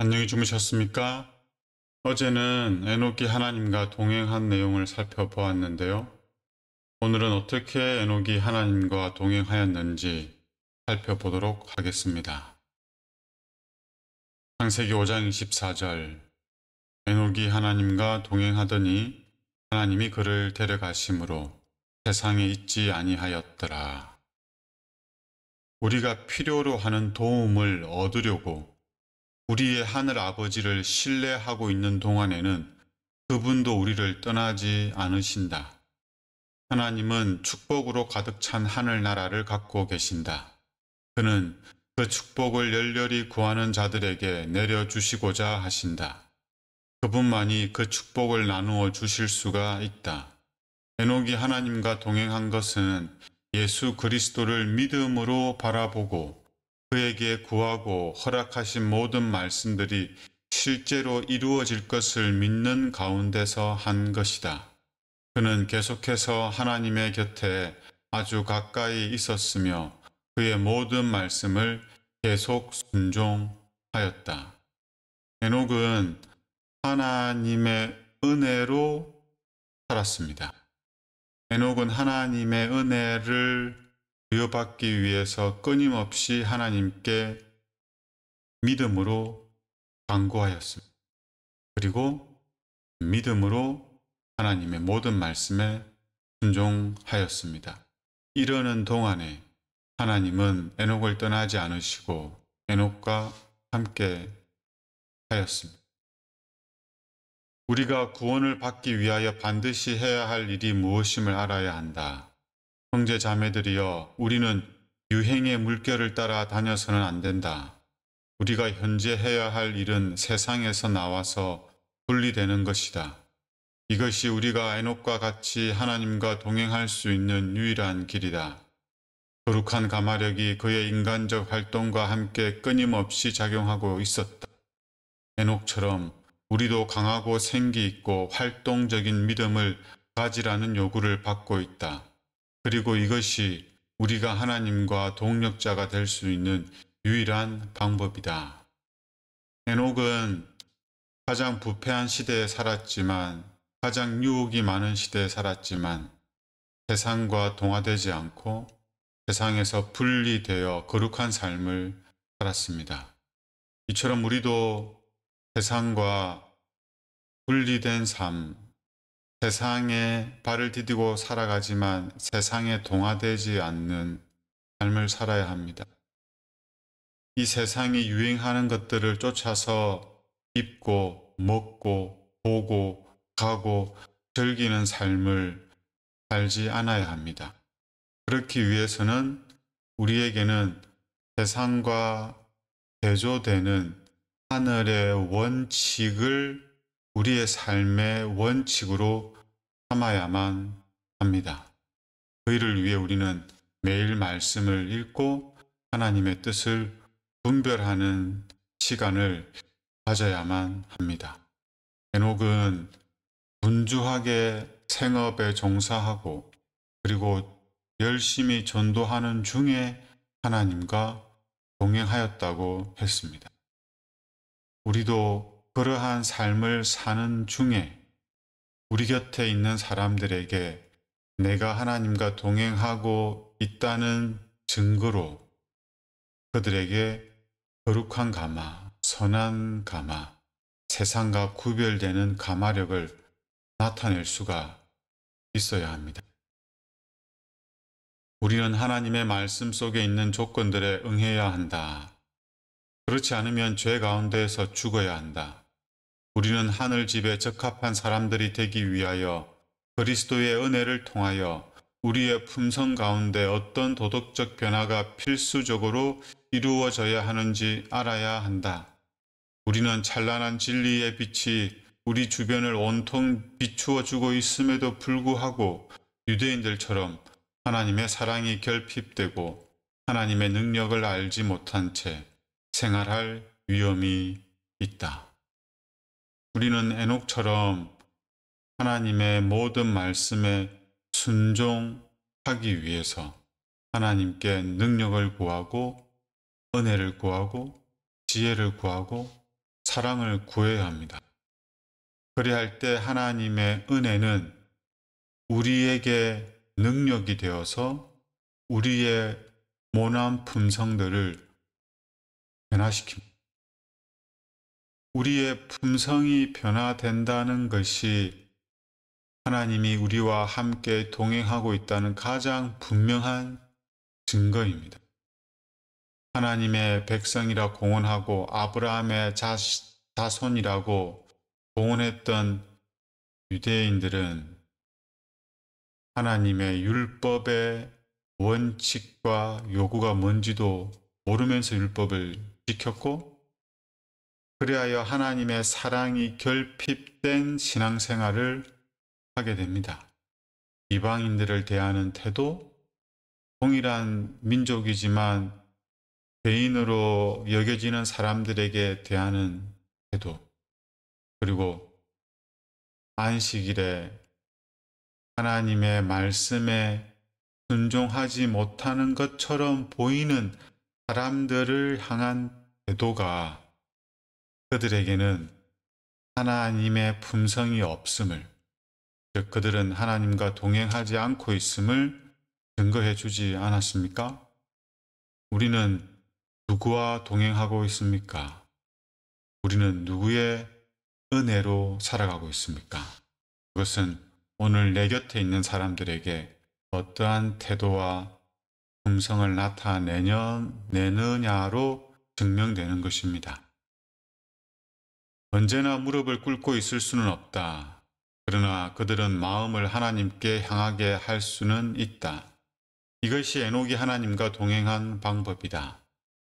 안녕히 주무셨습니까? 어제는 에녹이 하나님과 동행한 내용을 살펴보았는데요. 오늘은 어떻게 에녹이 하나님과 동행하였는지 살펴보도록 하겠습니다. 창세기 5장 24절 에녹이 하나님과 동행하더니 하나님이 그를 데려가심으로 세상에 있지 아니하였더라. 우리가 필요로 하는 도움을 얻으려고 우리의 하늘 아버지를 신뢰하고 있는 동안에는 그분도 우리를 떠나지 않으신다. 하나님은 축복으로 가득 찬 하늘나라를 갖고 계신다. 그는 그 축복을 열렬히 구하는 자들에게 내려주시고자 하신다. 그분만이 그 축복을 나누어 주실 수가 있다. 에녹이 하나님과 동행한 것은 예수 그리스도를 믿음으로 바라보고 그에게 구하고 허락하신 모든 말씀들이 실제로 이루어질 것을 믿는 가운데서 한 것이다. 그는 계속해서 하나님의 곁에 아주 가까이 있었으며 그의 모든 말씀을 계속 순종하였다. 에녹은 하나님의 은혜로 살았습니다. 에녹은 하나님의 은혜를 부여받기 위해서 끊임없이 하나님께 믿음으로 간구하였습니다. 그리고 믿음으로 하나님의 모든 말씀에 순종하였습니다. 이러는 동안에 하나님은 에녹을 떠나지 않으시고 에녹과 함께 하였습니다. 우리가 구원을 받기 위하여 반드시 해야 할 일이 무엇임을 알아야 한다. 형제 자매들이여, 우리는 유행의 물결을 따라 다녀서는 안 된다. 우리가 현재 해야 할 일은 세상에서 나와서 분리되는 것이다. 이것이 우리가 에녹과 같이 하나님과 동행할 수 있는 유일한 길이다. 거룩한 가마력이 그의 인간적 활동과 함께 끊임없이 작용하고 있었다. 에녹처럼 우리도 강하고 생기 있고 활동적인 믿음을 가지라는 요구를 받고 있다. 그리고 이것이 우리가 하나님과 동력자가 될 수 있는 유일한 방법이다. 에녹은 가장 부패한 시대에 살았지만, 가장 유혹이 많은 시대에 살았지만 세상과 동화되지 않고 세상에서 분리되어 거룩한 삶을 살았습니다. 이처럼 우리도 세상과 분리된 삶, 세상에 발을 디디고 살아가지만 세상에 동화되지 않는 삶을 살아야 합니다. 이 세상이 유행하는 것들을 쫓아서 입고, 먹고, 보고, 가고, 즐기는 삶을 살지 않아야 합니다. 그렇기 위해서는 우리에게는 세상과 대조되는 하늘의 원칙을 우리의 삶의 원칙으로 삼아야만 합니다. 그 일을 위해 우리는 매일 말씀을 읽고 하나님의 뜻을 분별하는 시간을 가져야만 합니다. 에녹은 분주하게 생업에 종사하고 그리고 열심히 전도하는 중에 하나님과 동행하였다고 했습니다. 우리도 그러한 삶을 사는 중에 우리 곁에 있는 사람들에게 내가 하나님과 동행하고 있다는 증거로 그들에게 거룩한 가마, 선한 가마, 세상과 구별되는 가마력을 나타낼 수가 있어야 합니다. 우리는 하나님의 말씀 속에 있는 조건들에 응해야 한다. 그렇지 않으면 죄 가운데에서 죽어야 한다. 우리는 하늘집에 적합한 사람들이 되기 위하여 그리스도의 은혜를 통하여 우리의 품성 가운데 어떤 도덕적 변화가 필수적으로 이루어져야 하는지 알아야 한다. 우리는 찬란한 진리의 빛이 우리 주변을 온통 비추어 주고 있음에도 불구하고 유대인들처럼 하나님의 사랑이 결핍되고 하나님의 능력을 알지 못한 채 생활할 위험이 있다. 우리는 에녹처럼 하나님의 모든 말씀에 순종하기 위해서 하나님께 능력을 구하고 은혜를 구하고 지혜를 구하고 사랑을 구해야 합니다. 그래야 할 때 하나님의 은혜는 우리에게 능력이 되어서 우리의 모난 품성들을 변화시킵니다. 우리의 품성이 변화된다는 것이 하나님이 우리와 함께 동행하고 있다는 가장 분명한 증거입니다. 하나님의 백성이라 공언하고 아브라함의 자손이라고 공언했던 유대인들은 하나님의 율법의 원칙과 요구가 뭔지도 모르면서 율법을 지켰고, 그리하여 하나님의 사랑이 결핍된 신앙생활을 하게 됩니다. 이방인들을 대하는 태도, 동일한 민족이지만 개인으로 여겨지는 사람들에게 대하는 태도, 그리고 안식일에 하나님의 말씀에 순종하지 못하는 것처럼 보이는 사람들을 향한 태도가 그들에게는 하나님의 품성이 없음을, 즉 그들은 하나님과 동행하지 않고 있음을 증거해 주지 않았습니까? 우리는 누구와 동행하고 있습니까? 우리는 누구의 은혜로 살아가고 있습니까? 그것은 오늘 내 곁에 있는 사람들에게 어떠한 태도와 품성을 나타내느냐로 증명되는 것입니다. 언제나 무릎을 꿇고 있을 수는 없다. 그러나 그들은 마음을 하나님께 향하게 할 수는 있다. 이것이 에녹이 하나님과 동행한 방법이다.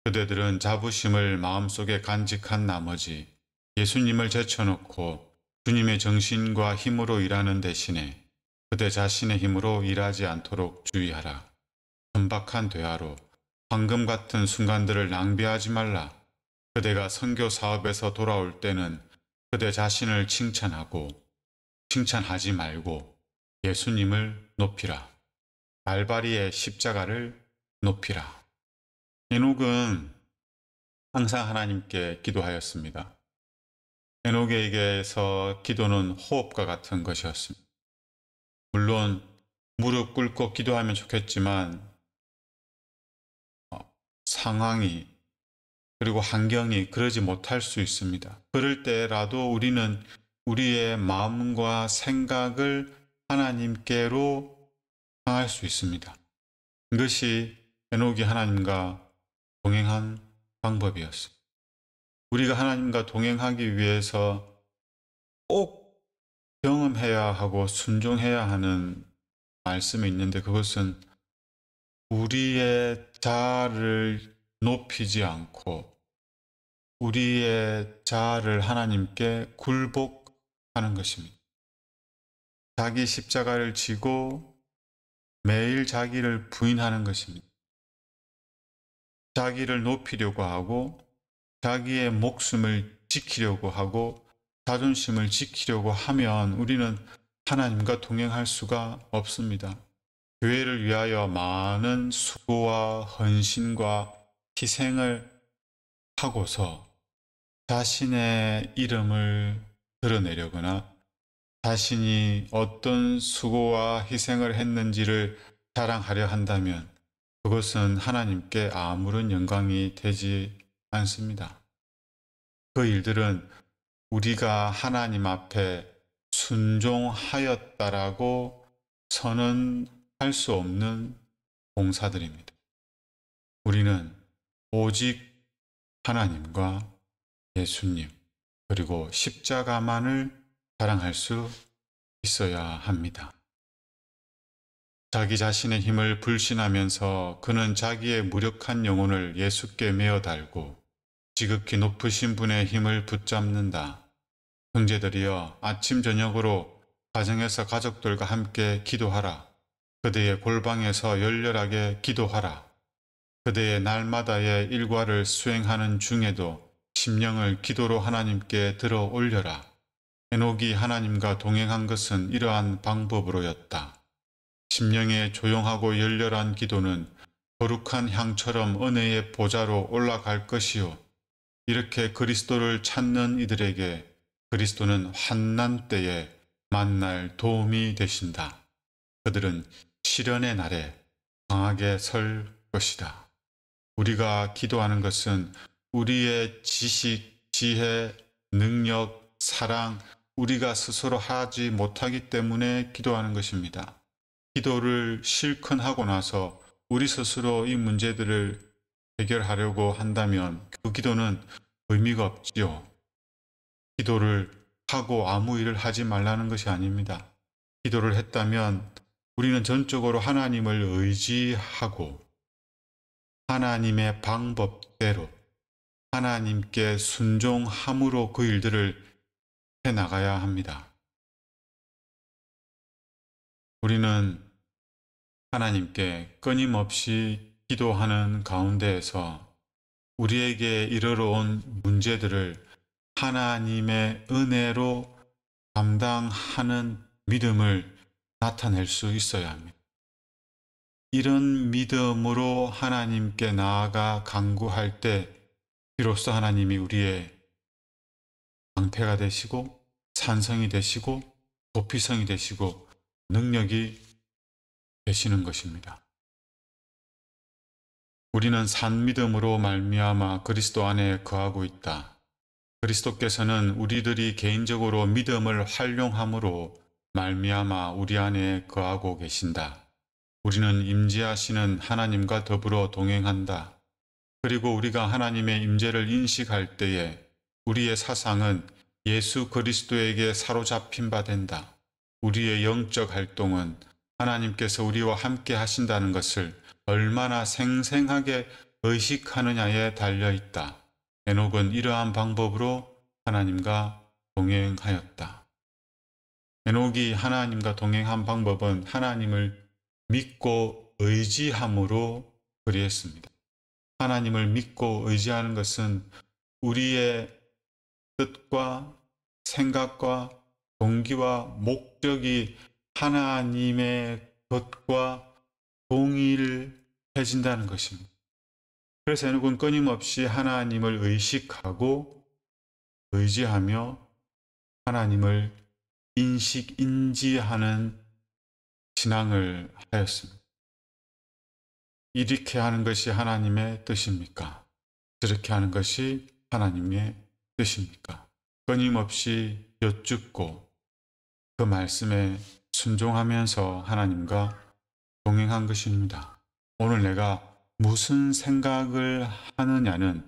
그대들은 자부심을 마음속에 간직한 나머지 예수님을 제쳐놓고 주님의 정신과 힘으로 일하는 대신에 그대 자신의 힘으로 일하지 않도록 주의하라. 천박한 대화로 황금 같은 순간들을 낭비하지 말라. 그대가 선교 사업에서 돌아올 때는 그대 자신을 칭찬하지 말고 예수님을 높이라. 발바리의 십자가를 높이라. 에녹은 항상 하나님께 기도하였습니다. 에녹에게서 기도는 호흡과 같은 것이었습니다. 물론 무릎 꿇고 기도하면 좋겠지만 상황이 그리고 환경이 그러지 못할 수 있습니다. 그럴 때라도 우리는 우리의 마음과 생각을 하나님께로 향할 수 있습니다. 이것이 에녹이 하나님과 동행한 방법이었습니다. 우리가 하나님과 동행하기 위해서 꼭 경험해야 하고 순종해야 하는 말씀이 있는데, 그것은 우리의 자아를 높이지 않고 우리의 자아를 하나님께 굴복하는 것입니다. 자기 십자가를 지고 매일 자기를 부인하는 것입니다. 자기를 높이려고 하고 자기의 목숨을 지키려고 하고 자존심을 지키려고 하면 우리는 하나님과 동행할 수가 없습니다. 교회를 위하여 많은 수고와 헌신과 희생을 하고서 자신의 이름을 드러내려거나 자신이 어떤 수고와 희생을 했는지를 자랑하려 한다면 그것은 하나님께 아무런 영광이 되지 않습니다. 그 일들은 우리가 하나님 앞에 순종하였다라고 선언할 수 없는 봉사들입니다. 우리는 오직 하나님과 예수님 그리고 십자가만을 자랑할 수 있어야 합니다. 자기 자신의 힘을 불신하면서 그는 자기의 무력한 영혼을 예수께 메어 달고 지극히 높으신 분의 힘을 붙잡는다. 형제들이여, 아침 저녁으로 가정에서 가족들과 함께 기도하라. 그대의 골방에서 열렬하게 기도하라. 그대의 날마다의 일과를 수행하는 중에도 심령을 기도로 하나님께 들어 올려라. 에녹이 하나님과 동행한 것은 이러한 방법으로였다. 심령의 조용하고 열렬한 기도는 거룩한 향처럼 은혜의 보좌로 올라갈 것이요 이렇게 그리스도를 찾는 이들에게 그리스도는 환난 때에 만날 도움이 되신다. 그들은 시련의 날에 강하게 설 것이다. 우리가 기도하는 것은 우리의 지식, 지혜, 능력, 사랑, 우리가 스스로 하지 못하기 때문에 기도하는 것입니다. 기도를 실컷 하고 나서 우리 스스로 이 문제들을 해결하려고 한다면 그 기도는 의미가 없지요. 기도를 하고 아무 일을 하지 말라는 것이 아닙니다. 기도를 했다면 우리는 전적으로 하나님을 의지하고 하나님의 방법대로 하나님께 순종함으로 그 일들을 해나가야 합니다. 우리는 하나님께 끊임없이 기도하는 가운데에서 우리에게 이르러 온 문제들을 하나님의 은혜로 감당하는 믿음을 나타낼 수 있어야 합니다. 이런 믿음으로 하나님께 나아가 간구할 때 비로소 하나님이 우리의 방패가 되시고 산성이 되시고 도피성이 되시고 능력이 되시는 것입니다. 우리는 산 믿음으로 말미암아 그리스도 안에 거하고 있다. 그리스도께서는 우리들이 개인적으로 믿음을 활용함으로 말미암아 우리 안에 거하고 계신다. 우리는 임재하시는 하나님과 더불어 동행한다. 그리고 우리가 하나님의 임재를 인식할 때에 우리의 사상은 예수 그리스도에게 사로잡힌 바 된다. 우리의 영적 활동은 하나님께서 우리와 함께 하신다는 것을 얼마나 생생하게 의식하느냐에 달려 있다. 에녹은 이러한 방법으로 하나님과 동행하였다. 에녹이 하나님과 동행한 방법은 하나님을 믿고 의지함으로 그리했습니다. 하나님을 믿고 의지하는 것은 우리의 뜻과 생각과 동기와 목적이 하나님의 것과 동일해진다는 것입니다. 그래서 에녹은 끊임없이 하나님을 의식하고 의지하며 하나님을 인지하는 신앙을 하였습니다. 이렇게 하는 것이 하나님의 뜻입니까? 저렇게 하는 것이 하나님의 뜻입니까? 끊임없이 여쭙고 그 말씀에 순종하면서 하나님과 동행한 것입니다. 오늘 내가 무슨 생각을 하느냐는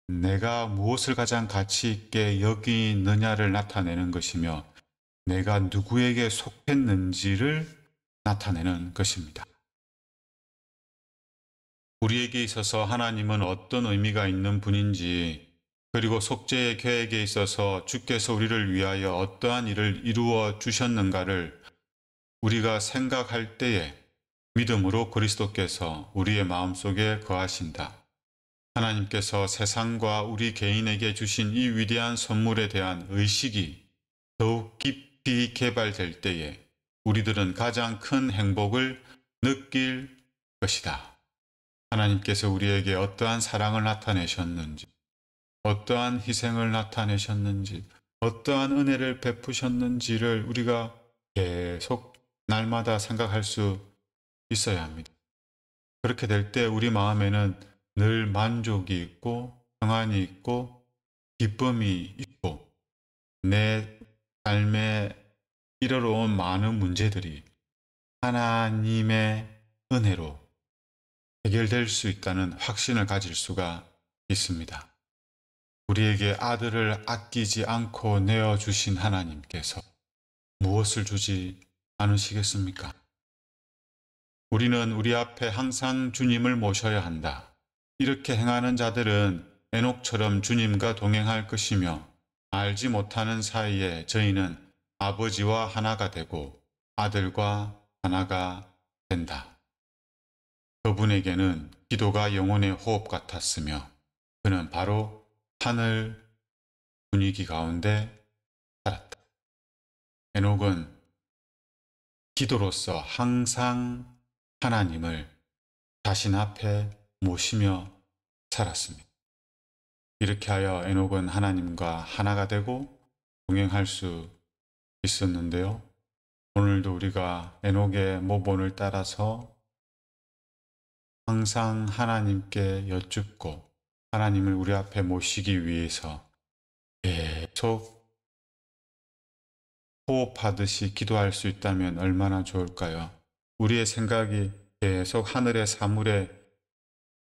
내가 무엇을 가장 가치 있게 여기느냐를 나타내는 것이며 내가 누구에게 속했는지를 나타내는 것입니다. 우리에게 있어서 하나님은 어떤 의미가 있는 분인지 그리고 속죄의 계획에 있어서 주께서 우리를 위하여 어떠한 일을 이루어 주셨는가를 우리가 생각할 때에 믿음으로 그리스도께서 우리의 마음속에 거하신다. 하나님께서 세상과 우리 개인에게 주신 이 위대한 선물에 대한 의식이 더욱 깊이 개발될 때에 우리들은 가장 큰 행복을 느낄 것이다. 하나님께서 우리에게 어떠한 사랑을 나타내셨는지, 어떠한 희생을 나타내셨는지, 어떠한 은혜를 베푸셨는지를 우리가 계속 날마다 생각할 수 있어야 합니다. 그렇게 될 때 우리 마음에는 늘 만족이 있고 평안이 있고 기쁨이 있고 내 삶에 이르러 온 많은 문제들이 하나님의 은혜로 해결될 수 있다는 확신을 가질 수가 있습니다. 우리에게 아들을 아끼지 않고 내어주신 하나님께서 무엇을 주지 않으시겠습니까? 우리는 우리 앞에 항상 주님을 모셔야 한다. 이렇게 행하는 자들은 에녹처럼 주님과 동행할 것이며 알지 못하는 사이에 저희는 아버지와 하나가 되고 아들과 하나가 된다. 그분에게는 기도가 영혼의 호흡 같았으며 그는 바로 하늘 분위기 가운데 살았다. 에녹은 기도로서 항상 하나님을 자신 앞에 모시며 살았습니다. 이렇게 하여 에녹은 하나님과 하나가 되고 동행할 수 있었는데요. 오늘도 우리가 에녹의 모본을 따라서 항상 하나님께 여쭙고 하나님을 우리 앞에 모시기 위해서 계속 호흡하듯이 기도할 수 있다면 얼마나 좋을까요? 우리의 생각이 계속 하늘의 사물에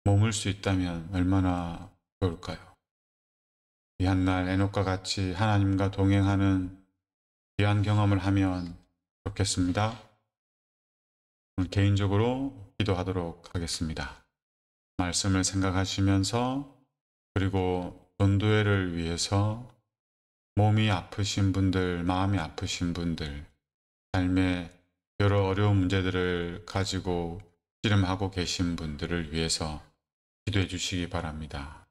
머물 수 있다면 얼마나 좋을까요? 이 한날 에녹과 같이 하나님과 동행하는 귀한 경험을 하면 좋겠습니다. 오늘 개인적으로 기도하도록 하겠습니다. 말씀을 생각하시면서 그리고 전도회를 위해서 몸이 아프신 분들, 마음이 아프신 분들, 삶의 여러 어려운 문제들을 가지고 씨름하고 계신 분들을 위해서 기도해 주시기 바랍니다.